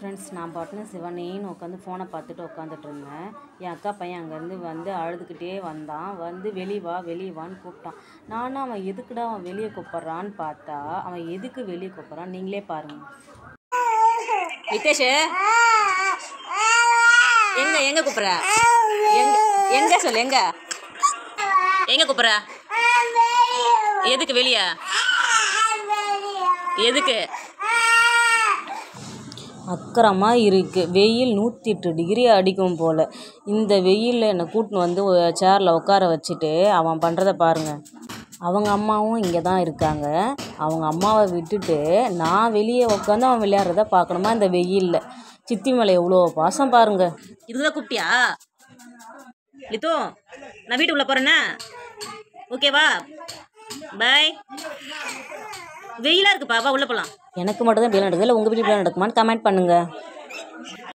Friends, நான் பாட்டுன்னு சிவனேன்னு உட்காந்து ஃபோனை பார்த்துட்டு உட்காந்துட்டு இருந்தேன். என் அக்கா பையன் அங்கேருந்து வந்து அழுதுகிட்டே வந்தான். வந்து வெளியே வான்னு கூப்பிட்டான். நானும் அவன் எதுக்குடா அவன் வெளியே கூப்பிட்றான்னு பார்த்தா அவன் எதுக்கு வெளியே கூப்பிட்றான் நீங்களே பாருங்க. வித்தேஷ், எங்க கூப்பிட்ற? எங்க சொல்லு, எங்க கூப்பிட்ற? எதுக்கு வெளியே? எதுக்கு? அக்கறமாக இருக்குது. வெயில் 108 டிகிரி அடிக்கும் போல். இந்த வெயிலில் என்னை கூட்டின்னு வந்து சேரில் உட்கார வச்சுட்டு அவன் பண்ணுறத பாருங்கள். அவங்க அம்மாவும் இங்கே தான் இருக்காங்க. அவங்க அம்மாவை விட்டுட்டு நான் வெளியே உட்காந்து அவன் விளையாடுறத பார்க்கணுமா இந்த வெயிலில்? சித்தி மேலே எவ்வளோ பாசம் பாருங்க. இதுதான் கூப்பிட்டியா லித்து? நான் வீட்டுக்குள்ளே போகிறேன்னா ஓகேவா? பாய். வெயிலாக இருக்குப்பா, வா உள்ள போகலாம். எனக்கு மட்டும் தான் இப்படிலாம் நடக்குது, இல்லை உங்கள் வீட்டில் இப்படிலாம் நடக்குமான்னு கமெண்ட் பண்ணுங்கள்.